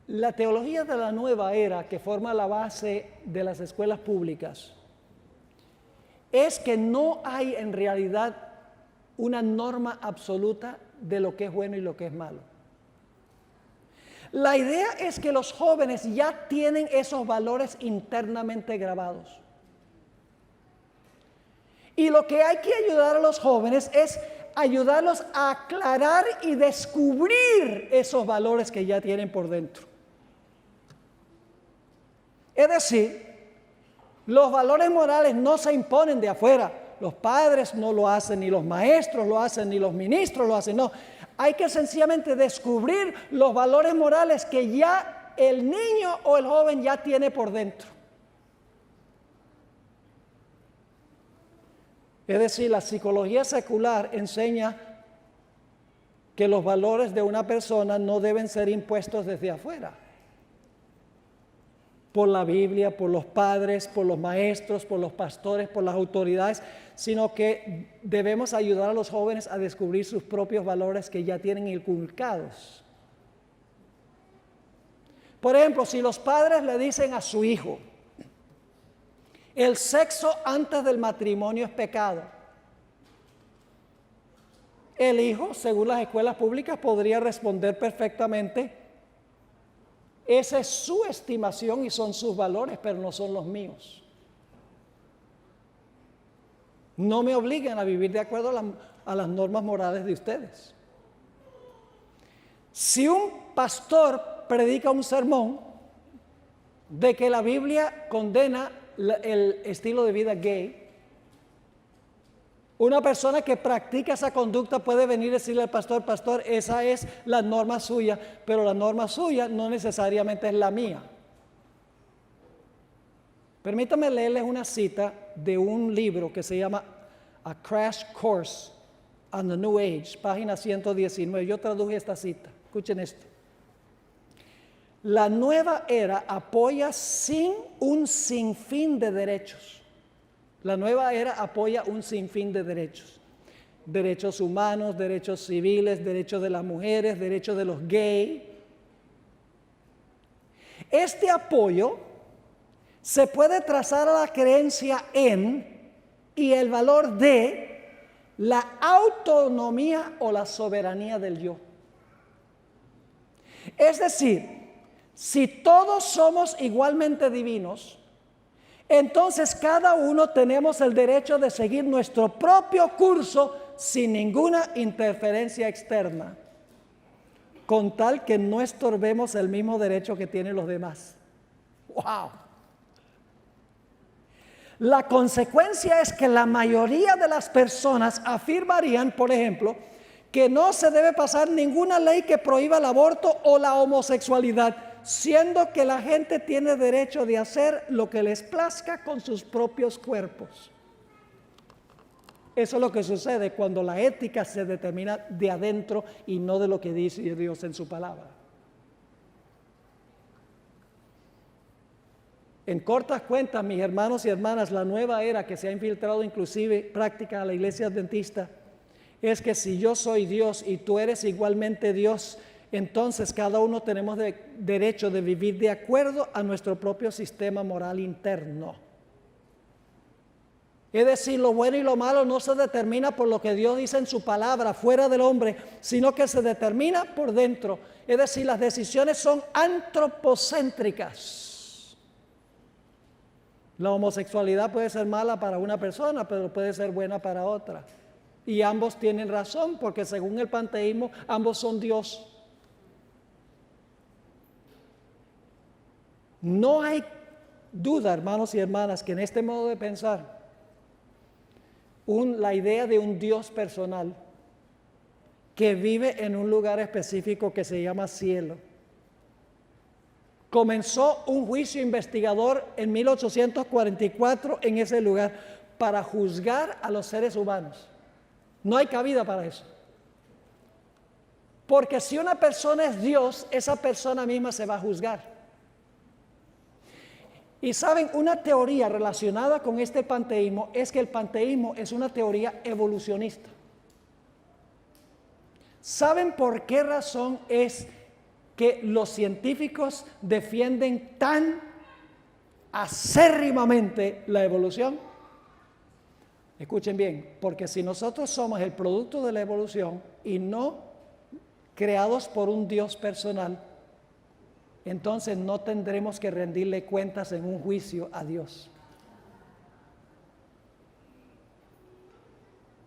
La teología de la nueva era que forma la base de las escuelas públicas es que no hay en realidad una norma absoluta de lo que es bueno y lo que es malo. La idea es que los jóvenes ya tienen esos valores internamente grabados. Y lo que hay que ayudar a los jóvenes es ayudarlos a aclarar y descubrir esos valores que ya tienen por dentro. Es decir, los valores morales no se imponen de afuera. Los padres no lo hacen, ni los maestros lo hacen, ni los ministros lo hacen. No, hay que sencillamente descubrir los valores morales que ya el niño o el joven ya tiene por dentro. Es decir, la psicología secular enseña que los valores de una persona no deben ser impuestos desde afuera. Por la Biblia, por los padres, por los maestros, por los pastores, por las autoridades, sino que debemos ayudar a los jóvenes a descubrir sus propios valores que ya tienen inculcados. Por ejemplo, si los padres le dicen a su hijo, el sexo antes del matrimonio es pecado, el hijo, según las escuelas públicas, podría responder perfectamente, esa es su estimación y son sus valores, pero no son los míos. No me obliguen a vivir de acuerdo a las normas morales de ustedes. Si un pastor predica un sermón de que la Biblia condena el estilo de vida gay, una persona que practica esa conducta puede venir y decirle al pastor, pastor, esa es la norma suya, pero la norma suya no necesariamente es la mía. Permítame leerles una cita de un libro que se llama A Crash Course on the New Age, página 119. Yo traduje esta cita. Escuchen esto. La nueva era apoya un sinfín de derechos. La nueva era apoya un sinfín de derechos. Derechos humanos, derechos civiles, derechos de las mujeres, derechos de los gays. Este apoyo se puede trazar a la creencia en y el valor de la autonomía o la soberanía del yo. Es decir, si todos somos igualmente divinos, entonces cada uno tenemos el derecho de seguir nuestro propio curso sin ninguna interferencia externa, con tal que no estorbemos el mismo derecho que tienen los demás. ¡Wow! La consecuencia es que la mayoría de las personas afirmarían, por ejemplo, que no se debe pasar ninguna ley que prohíba el aborto o la homosexualidad, siendo que la gente tiene derecho de hacer lo que les plazca con sus propios cuerpos. Eso es lo que sucede cuando la ética se determina de adentro y no de lo que dice Dios en su palabra. En cortas cuentas, mis hermanos y hermanas, la nueva era que se ha infiltrado inclusive práctica a la iglesia adventista es que si yo soy Dios y tú eres igualmente Dios, entonces cada uno tenemos derecho de vivir de acuerdo a nuestro propio sistema moral interno. Es decir, lo bueno y lo malo no se determina por lo que Dios dice en su palabra fuera del hombre, sino que se determina por dentro. Es decir, las decisiones son antropocéntricas. La homosexualidad puede ser mala para una persona, pero puede ser buena para otra. Y ambos tienen razón, porque según el panteísmo, ambos son Dios. No hay duda, hermanos y hermanas, que en este modo de pensar, la idea de un Dios personal que vive en un lugar específico que se llama cielo. Comenzó un juicio investigador en 1844 en ese lugar para juzgar a los seres humanos. No hay cabida para eso. Porque si una persona es Dios, esa persona misma se va a juzgar. Y saben, una teoría relacionada con este panteísmo es que el panteísmo es una teoría evolucionista. ¿Saben por qué razón es que los científicos defienden tan acérrimamente la evolución? Escuchen bien, porque si nosotros somos el producto de la evolución y no creados por un Dios personal, entonces no tendremos que rendirle cuentas en un juicio a Dios.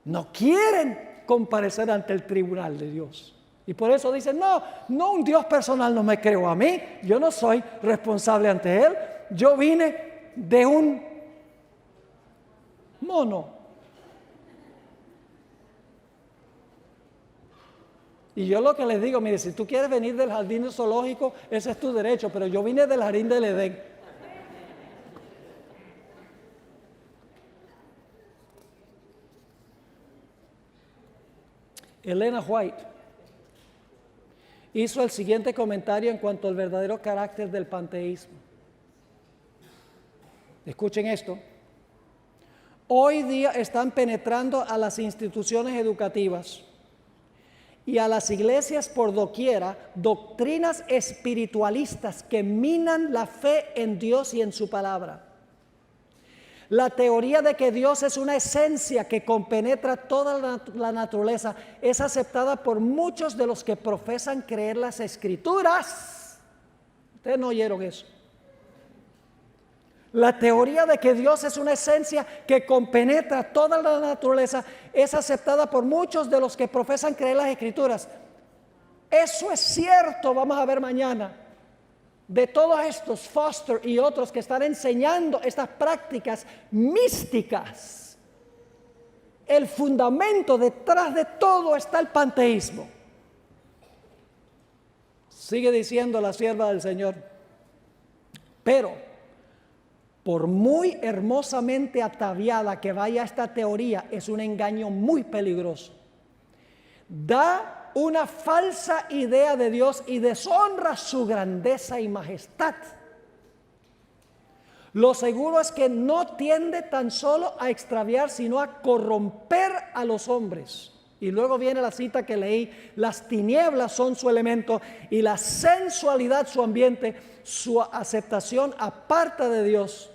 No quieren comparecer ante el tribunal de Dios. Y por eso dicen, no un Dios personal no me creó a mí, yo no soy responsable ante Él, yo vine de un mono. Y yo lo que les digo, mire, si tú quieres venir del jardín zoológico, ese es tu derecho, pero yo vine del jardín del Edén. Elena White hizo el siguiente comentario en cuanto al verdadero carácter del panteísmo. Escuchen esto. Hoy día están penetrando a las instituciones educativas y a las iglesias por doquiera doctrinas espiritualistas que minan la fe en Dios y en su palabra. La teoría de que Dios es una esencia que compenetra toda la naturaleza es aceptada por muchos de los que profesan creer las Escrituras. Ustedes no oyeron eso. La teoría de que Dios es una esencia que compenetra toda la naturaleza es aceptada por muchos de los que profesan creer las Escrituras. Eso es cierto, vamos a ver mañana. De todos estos, Foster y otros que están enseñando estas prácticas místicas, el fundamento detrás de todo está el panteísmo. Sigue diciendo la sierva del Señor, pero por muy hermosamente ataviada que vaya esta teoría, es un engaño muy peligroso. Da una falsa idea de Dios y deshonra su grandeza y majestad. Lo seguro es que no tiende tan solo a extraviar, sino a corromper a los hombres. Y luego viene la cita que leí: las tinieblas son su elemento y la sensualidad su ambiente, su aceptación aparta de Dios.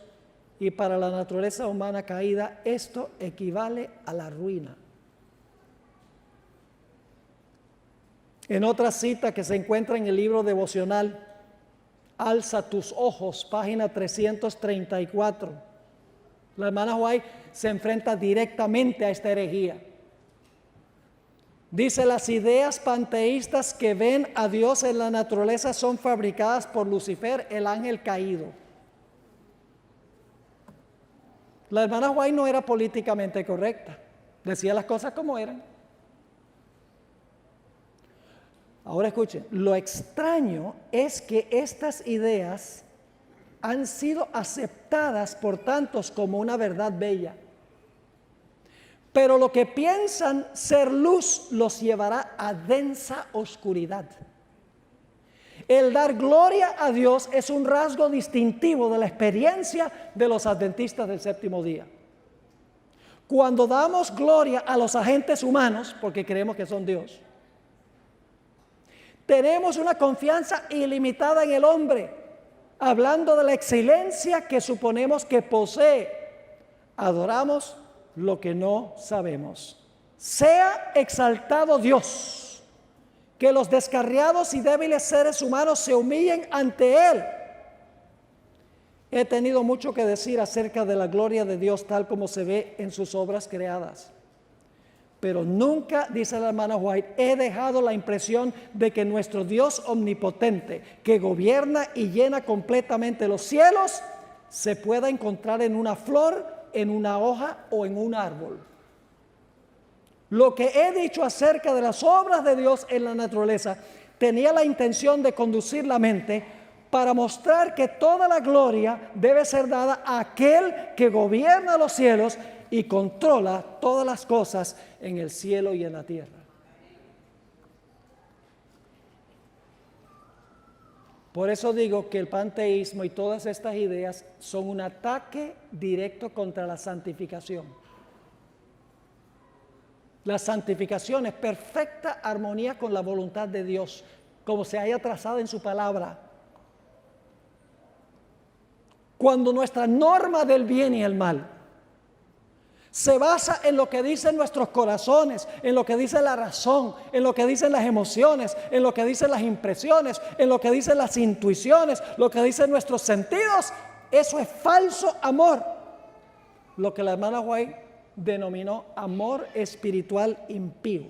Y para la naturaleza humana caída, esto equivale a la ruina. En otra cita que se encuentra en el libro devocional, Alza tus ojos, página 334, la hermana White se enfrenta directamente a esta herejía. Dice: las ideas panteístas que ven a Dios en la naturaleza son fabricadas por Lucifer, el ángel caído. La hermana White no era políticamente correcta, decía las cosas como eran. Ahora escuchen, lo extraño es que estas ideas han sido aceptadas por tantos como una verdad bella. Pero lo que piensan ser luz los llevará a densa oscuridad. El dar gloria a Dios es un rasgo distintivo de la experiencia de los adventistas del séptimo día. Cuando damos gloria a los agentes humanos, porque creemos que son Dios, tenemos una confianza ilimitada en el hombre, hablando de la excelencia que suponemos que posee. Adoramos lo que no sabemos. Sea exaltado Dios, que los descarriados y débiles seres humanos se humillen ante Él. He tenido mucho que decir acerca de la gloria de Dios tal como se ve en sus obras creadas. Pero nunca, dice la hermana White, he dejado la impresión de que nuestro Dios omnipotente, que gobierna y llena completamente los cielos, se pueda encontrar en una flor, en una hoja o en un árbol. Lo que he dicho acerca de las obras de Dios en la naturaleza tenía la intención de conducir la mente para mostrar que toda la gloria debe ser dada a aquel que gobierna los cielos y controla todas las cosas en el cielo y en la tierra. Por eso digo que el panteísmo y todas estas ideas son un ataque directo contra la santificación. La santificación es perfecta armonía con la voluntad de Dios, como se haya trazado en su palabra. Cuando nuestra norma del bien y el mal se basa en lo que dicen nuestros corazones, en lo que dice la razón, en lo que dicen las emociones, en lo que dicen las impresiones, en lo que dicen las intuiciones, lo que dicen nuestros sentidos, eso es falso amor. Lo que la hermana White denominó amor espiritual impío.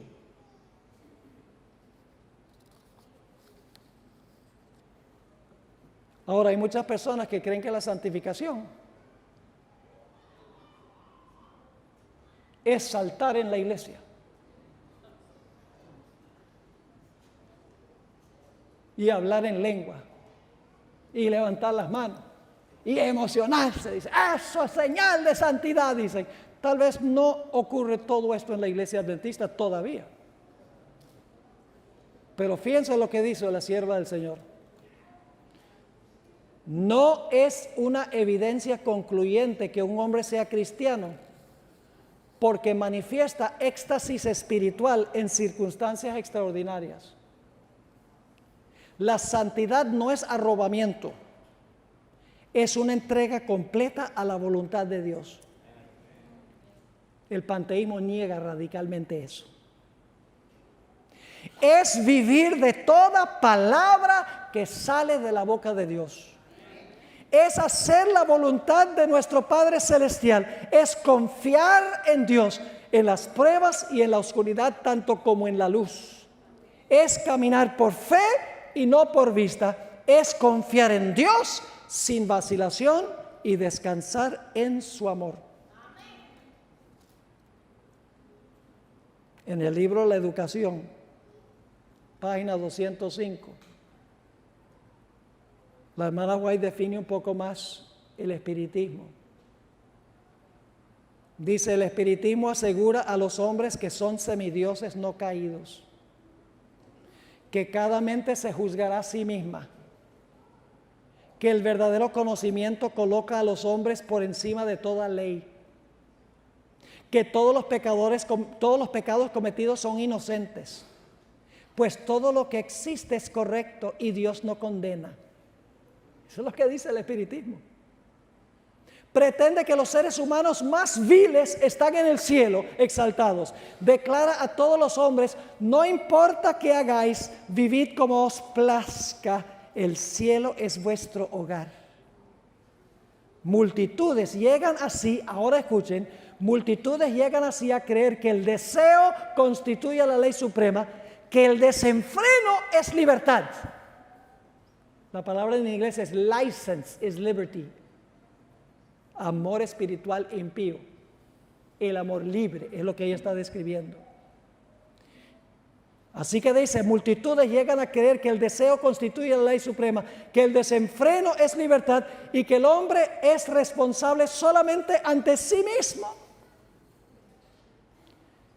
Ahora, hay muchas personas que creen que la santificación es saltar en la iglesia y hablar en lengua y levantar las manos y emocionarse. Dice, eso es señal de santidad, dicen. Tal vez no ocurre todo esto en la iglesia adventista todavía. Pero fíjense lo que dice la sierva del Señor. No es una evidencia concluyente que un hombre sea cristiano porque manifiesta éxtasis espiritual en circunstancias extraordinarias. La santidad no es arrobamiento, es una entrega completa a la voluntad de Dios. El panteísmo niega radicalmente eso. Es vivir de toda palabra que sale de la boca de Dios. Es hacer la voluntad de nuestro Padre Celestial. Es confiar en Dios en las pruebas y en la oscuridad, tanto como en la luz. Es caminar por fe y no por vista. Es confiar en Dios sin vacilación y descansar en su amor. En el libro La Educación, página 205, la hermana White define un poco más el espiritismo. Dice: el espiritismo asegura a los hombres que son semidioses no caídos, que cada mente se juzgará a sí misma, que el verdadero conocimiento coloca a los hombres por encima de toda ley, que todos los pecados cometidos son inocentes, pues todo lo que existe es correcto y Dios no condena. Eso es lo que dice el espiritismo. Pretende que los seres humanos más viles están en el cielo, exaltados. Declara a todos los hombres: no importa qué hagáis, vivid como os plazca, el cielo es vuestro hogar. Multitudes llegan así, ahora escuchen, multitudes llegan así a creer que el deseo constituye la ley suprema, que el desenfreno es libertad. La palabra en inglés es license, es liberty. Amor espiritual impío. El amor libre es lo que ella está describiendo. Así que dice: multitudes llegan a creer que el deseo constituye la ley suprema, que el desenfreno es libertad y que el hombre es responsable solamente ante sí mismo.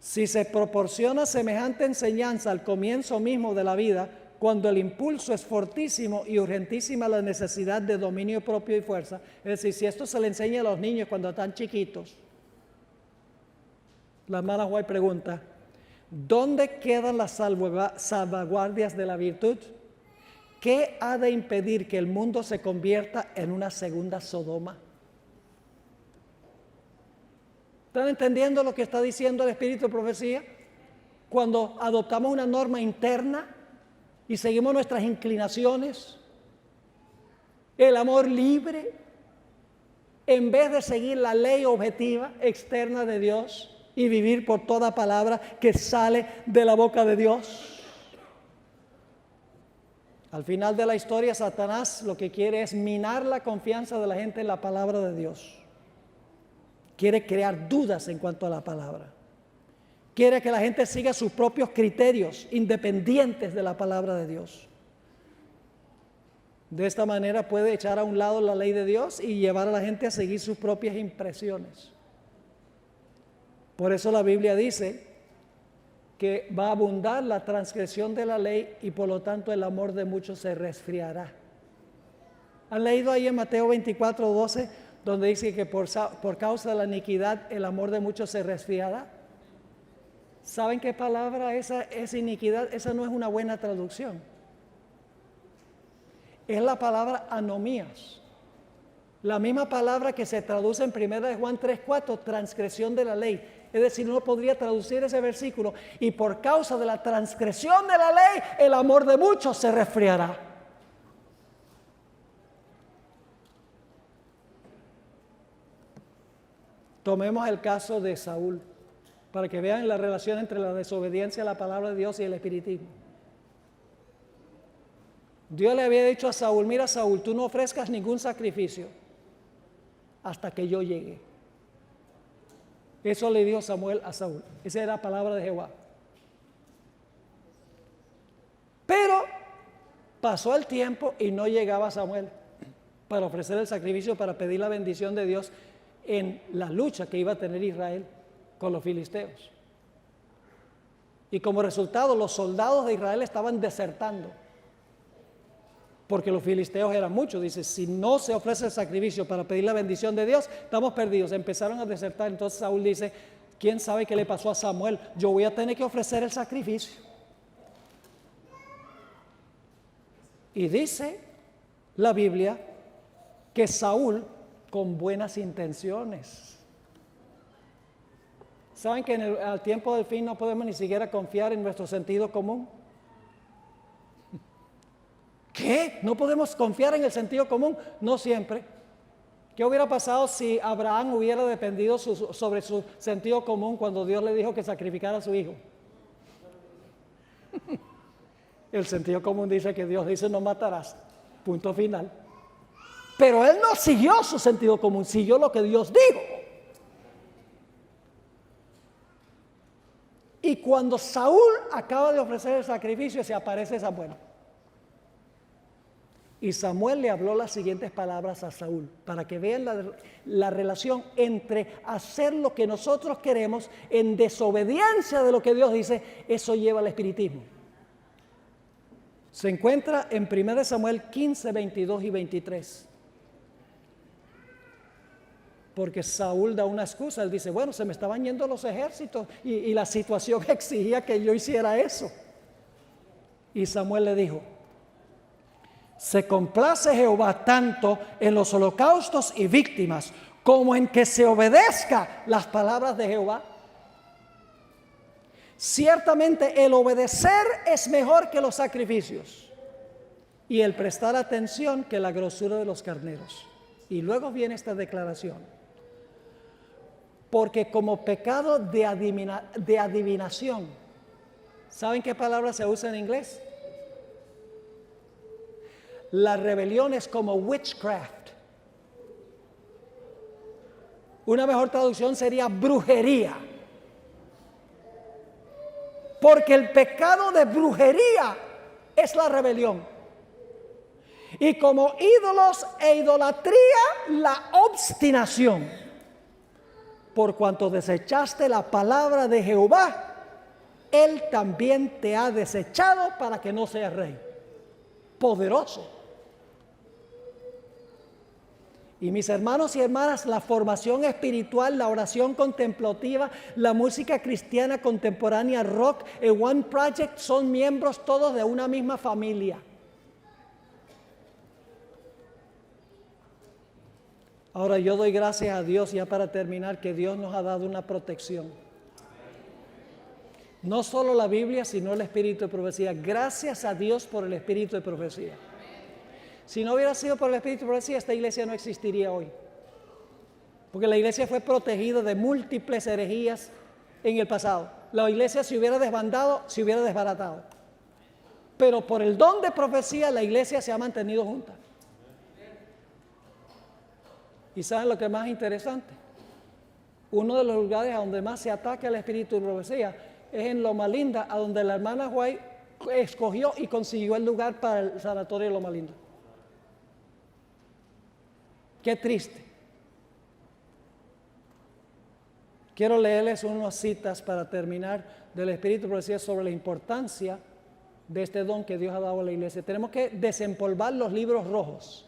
Si se proporciona semejante enseñanza al comienzo mismo de la vida, cuando el impulso es fortísimo y urgentísima la necesidad de dominio propio y fuerza, es decir, si esto se le enseña a los niños cuando están chiquitos, la hermana White pregunta: ¿dónde quedan las salvaguardias de la virtud? ¿Qué ha de impedir que el mundo se convierta en una segunda Sodoma? ¿Están entendiendo lo que está diciendo el Espíritu de Profecía? Cuando adoptamos una norma interna y seguimos nuestras inclinaciones, el amor libre, en vez de seguir la ley objetiva externa de Dios y vivir por toda palabra que sale de la boca de Dios. Al final de la historia, Satanás lo que quiere es minar la confianza de la gente en la palabra de Dios. Quiere crear dudas en cuanto a la palabra. Quiere que la gente siga sus propios criterios independientes de la palabra de Dios. De esta manera puede echar a un lado la ley de Dios y llevar a la gente a seguir sus propias impresiones. Por eso la Biblia dice que va a abundar la transgresión de la ley y por lo tanto el amor de muchos se resfriará. ¿Han leído ahí en Mateo 24:12 donde dice que por causa de la iniquidad el amor de muchos se resfriará? ¿Saben qué palabra esa es iniquidad? Esa no es una buena traducción. Es la palabra anomías. La misma palabra que se traduce en 1 Juan 3:4, transgresión de la ley. Es decir, uno podría traducir ese versículo: y por causa de la transgresión de la ley, el amor de muchos se resfriará. Tomemos el caso de Saúl, para que vean la relación entre la desobediencia a la palabra de Dios y el espiritismo. Dios le había dicho a Saúl: mira, Saúl, tú no ofrezcas ningún sacrificio hasta que yo llegue. Eso le dijo Samuel a Saúl. Esa era la palabra de Jehová. Pero pasó el tiempo y no llegaba Samuel para ofrecer el sacrificio, para pedir la bendición de Dios en la lucha que iba a tener Israel con los filisteos. Y como resultado, los soldados de Israel estaban desertando. Porque los filisteos eran muchos. Dice, si no se ofrece el sacrificio para pedir la bendición de Dios, estamos perdidos. Empezaron a desertar. Entonces Saúl dice, ¿quién sabe qué le pasó a Samuel? Yo voy a tener que ofrecer el sacrificio. Y dice la Biblia que Saúl, con buenas intenciones. ¿Saben que al tiempo del fin no podemos ni siquiera confiar en nuestro sentido común? ¿Qué? ¿No podemos confiar en el sentido común? No siempre. ¿Qué hubiera pasado si Abraham hubiera dependido sobre su sentido común cuando Dios le dijo que sacrificara a su hijo? El sentido común dice que Dios dice no matarás. Punto final. Pero él no siguió su sentido común, siguió lo que Dios dijo. Y cuando Saúl acaba de ofrecer el sacrificio, se aparece Samuel. Y Samuel le habló las siguientes palabras a Saúl, para que vean la relación entre hacer lo que nosotros queremos en desobediencia de lo que Dios dice. Eso lleva al espiritismo. Se encuentra en 1 Samuel 15, 22 y 23. Porque Saúl da una excusa, él dice, bueno, se me estaban yendo los ejércitos y la situación exigía que yo hiciera eso. Y Samuel le dijo, se complace Jehová tanto en los holocaustos y víctimas como en que se obedezca las palabras de Jehová. Ciertamente el obedecer es mejor que los sacrificios y el prestar atención que la grosura de los carneros. Y luego viene esta declaración. Porque como pecado de adivinación, ¿saben qué palabra se usa en inglés? La rebelión es como witchcraft. Una mejor traducción sería brujería. Porque el pecado de brujería es la rebelión. Y como ídolos e idolatría, la obstinación. Por cuanto desechaste la palabra de Jehová, Él también te ha desechado para que no seas rey. Poderoso. Y mis hermanos y hermanas, la formación espiritual, la oración contemplativa, la música cristiana contemporánea, rock, el One Project son miembros todos de una misma familia. Ahora yo doy gracias a Dios, ya para terminar, que Dios nos ha dado una protección. No solo la Biblia, sino el espíritu de profecía. Gracias a Dios por el espíritu de profecía. Si no hubiera sido por el espíritu de profecía, esta iglesia no existiría hoy. Porque la iglesia fue protegida de múltiples herejías en el pasado. La iglesia se hubiera desbandado, se hubiera desbaratado. Pero por el don de profecía, la iglesia se ha mantenido junta. ¿Y saben lo que es más interesante? Uno de los lugares a donde más se ataca el espíritu de profecía es en Loma Linda, a donde la hermana White escogió y consiguió el lugar para el sanatorio de Loma Linda. Qué triste. Quiero leerles unas citas para terminar del espíritu de profecía sobre la importancia de este don que Dios ha dado a la iglesia. Tenemos que desempolvar los libros rojos.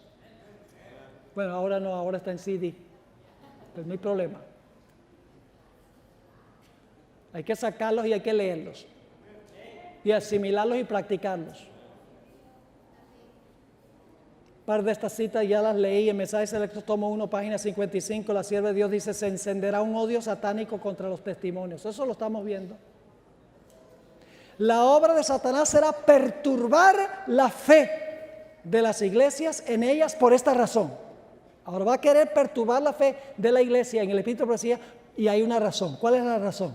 Bueno, ahora no, ahora está en CD, pues no hay problema. Hay que sacarlos y hay que leerlos y asimilarlos y practicarlos. Un par de estas citas ya las leí en Mensajes Selectos, tomo 1, página 55. La sierva de Dios dice, se encenderá un odio satánico contra los testimonios. Eso lo estamos viendo. La obra de Satanás será perturbar la fe de las iglesias en ellas por esta razón. Ahora va a querer perturbar la fe de la iglesia en el espíritu de profecía y hay una razón. ¿Cuál es la razón?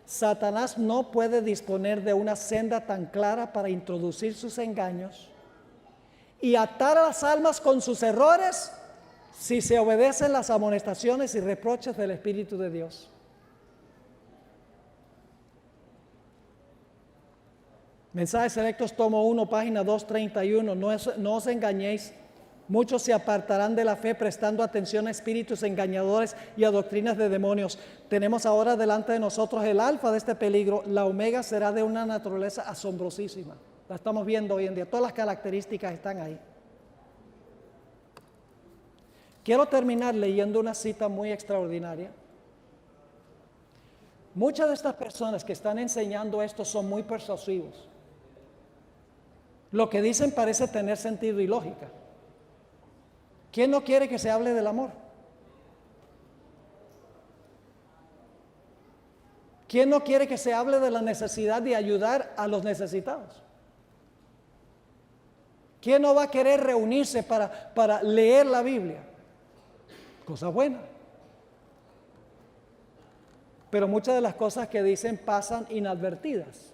Satanás no puede disponer de una senda tan clara para introducir sus engaños y atar a las almas con sus errores si se obedecen las amonestaciones y reproches del Espíritu de Dios. Mensajes Selectos, tomo 1, página 231. No os engañéis. Muchos se apartarán de la fe prestando atención a espíritus engañadores y a doctrinas de demonios. Tenemos ahora delante de nosotros el alfa de este peligro. La omega será de una naturaleza asombrosísima. La estamos viendo hoy en día. Todas las características están ahí. Quiero terminar leyendo una cita muy extraordinaria. Muchas de estas personas que están enseñando esto son muy persuasivos. Lo que dicen parece tener sentido y lógica. ¿Quién no quiere que se hable del amor? ¿Quién no quiere que se hable de la necesidad de ayudar a los necesitados? ¿Quién no va a querer reunirse para leer la Biblia? Cosa buena. Pero muchas de las cosas que dicen pasan inadvertidas.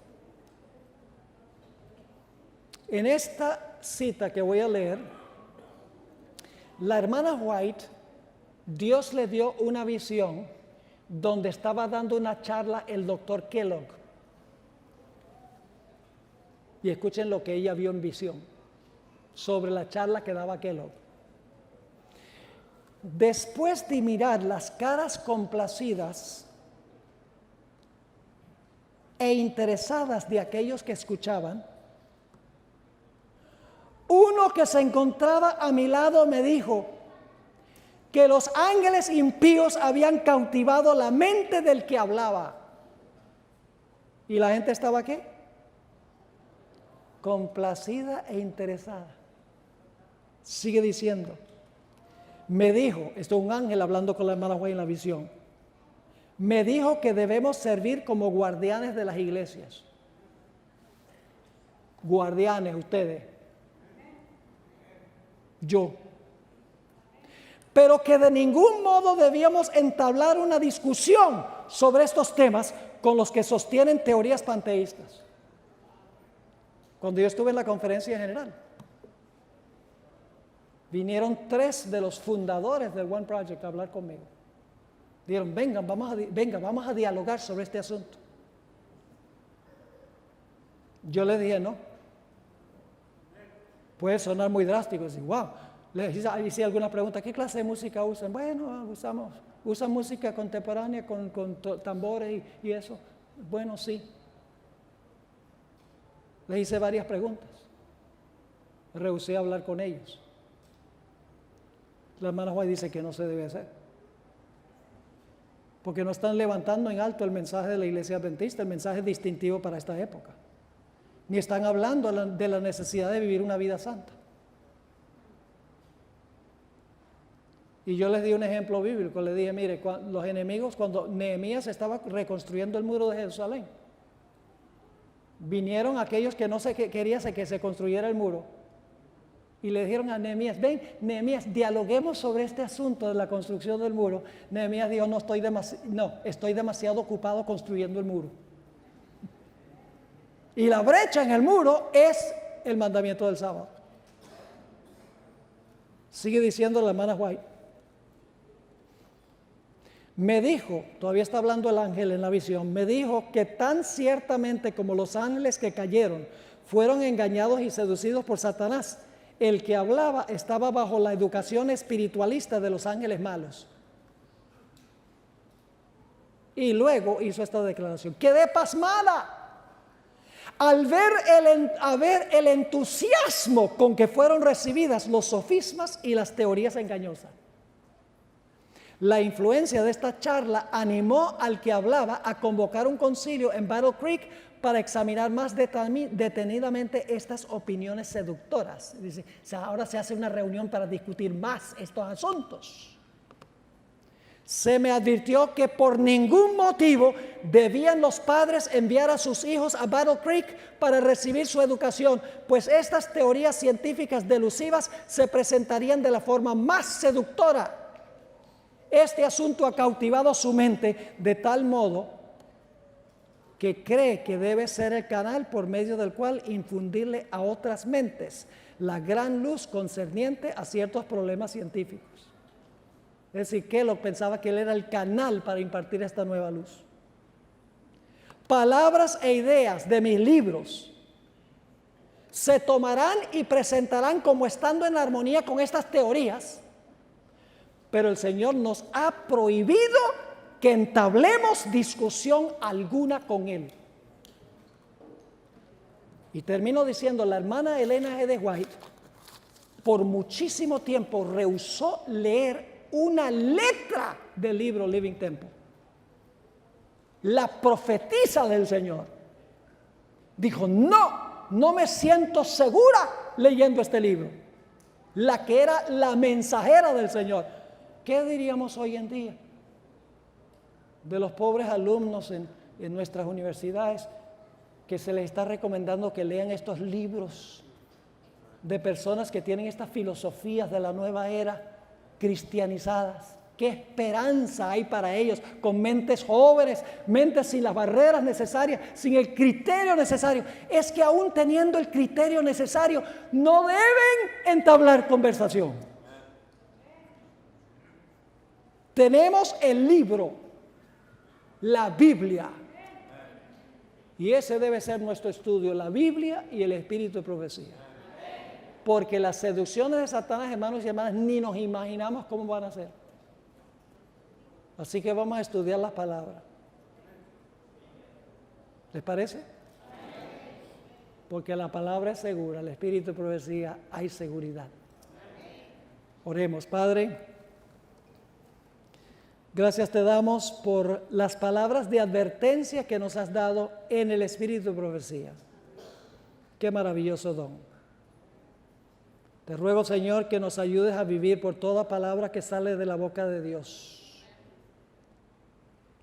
En esta cita que voy a leer, la hermana White, Dios le dio una visión donde estaba dando una charla el doctor Kellogg. Y escuchen lo que ella vio en visión sobre la charla que daba Kellogg. Después de mirar las caras complacidas e interesadas de aquellos que escuchaban, uno que se encontraba a mi lado me dijo que los ángeles impíos habían cautivado la mente del que hablaba. ¿Y la gente estaba qué? Complacida e interesada. Sigue diciendo. Me dijo, esto es un ángel hablando con la hermana White en la visión. Me dijo que debemos servir como guardianes de las iglesias. Guardianes, ustedes. Yo. Pero que de ningún modo debíamos entablar una discusión sobre estos temas con los que sostienen teorías panteístas. Cuando yo estuve en la conferencia general, vinieron 3 de los fundadores del One Project a hablar conmigo. Dijeron, venga, vamos a dialogar sobre este asunto. Yo le dije, no. Puede sonar muy drástico, decir, wow. Le hice alguna pregunta, ¿qué clase de música usan? Bueno, usan música contemporánea con tambores y eso. Bueno, sí. Le hice varias preguntas. Rehusé a hablar con ellos. La hermana White dice que no se debe hacer. Porque no están levantando en alto el mensaje de la iglesia adventista, el mensaje distintivo para esta época. Ni están hablando de la necesidad de vivir una vida santa. Y yo les di un ejemplo bíblico, les dije, mire, los enemigos, cuando Nehemías estaba reconstruyendo el muro de Jerusalén, vinieron aquellos que no querían que se construyera el muro, y le dijeron a Nehemías, ven, Nehemías, dialoguemos sobre este asunto de la construcción del muro. Nehemías dijo, estoy demasiado ocupado construyendo el muro. Y la brecha en el muro es el mandamiento del sábado. Sigue diciendo la hermana White. Me dijo, todavía está hablando el ángel en la visión, me dijo que tan ciertamente como los ángeles que cayeron fueron engañados y seducidos por Satanás, el que hablaba estaba bajo la educación espiritualista de los ángeles malos. Y luego hizo esta declaración, quedé pasmada al ver el entusiasmo con que fueron recibidas los sofismas y las teorías engañosas. La influencia de esta charla animó al que hablaba a convocar un concilio en Battle Creek para examinar más detenidamente estas opiniones seductoras. Dice, ahora se hace una reunión para discutir más estos asuntos. Se me advirtió que por ningún motivo debían los padres enviar a sus hijos a Battle Creek para recibir su educación, pues estas teorías científicas delusivas se presentarían de la forma más seductora. Este asunto ha cautivado su mente de tal modo que cree que debe ser el canal por medio del cual infundirle a otras mentes la gran luz concerniente a ciertos problemas científicos. Es decir, Kellogg pensaba que él era el canal para impartir esta nueva luz. Palabras e ideas de mis libros se tomarán y presentarán como estando en armonía con estas teorías, pero el Señor nos ha prohibido que entablemos discusión alguna con Él. Y termino diciendo, la hermana Elena G. de White por muchísimo tiempo rehusó leer una letra del libro Living Temple. La profetisa del Señor dijo, no me siento segura leyendo este libro. La que era la mensajera del Señor. ¿Qué diríamos hoy en día de los pobres alumnos en nuestras universidades que se les está recomendando que lean estos libros de personas que tienen estas filosofías de la nueva era cristianizadas? ¿Qué esperanza hay para ellos con mentes jóvenes, mentes sin las barreras necesarias, sin el criterio necesario? Es que aún teniendo el criterio necesario, no deben entablar conversación. Tenemos el libro, la Biblia, y ese debe ser nuestro estudio, la Biblia y el espíritu de profecía. Porque las seducciones de Satanás, hermanos y hermanas, ni nos imaginamos cómo van a ser. Así que vamos a estudiar las palabras. ¿Les parece? Porque la palabra es segura, el espíritu de profecía hay seguridad. Oremos, Padre. Gracias te damos por las palabras de advertencia que nos has dado en el espíritu de profecía. Qué maravilloso don. Te ruego, Señor, que nos ayudes a vivir por toda palabra que sale de la boca de Dios.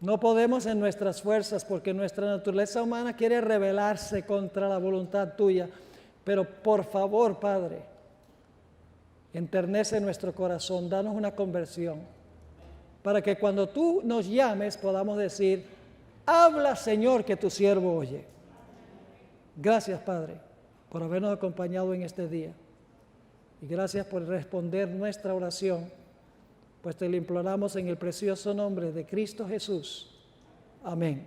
No podemos en nuestras fuerzas porque nuestra naturaleza humana quiere rebelarse contra la voluntad tuya. Pero por favor, Padre, enternece nuestro corazón, danos una conversión, para que cuando tú nos llames podamos decir, habla, Señor, que tu siervo oye. Gracias, Padre, por habernos acompañado en este día. Y gracias por responder nuestra oración, pues te lo imploramos en el precioso nombre de Cristo Jesús. Amén.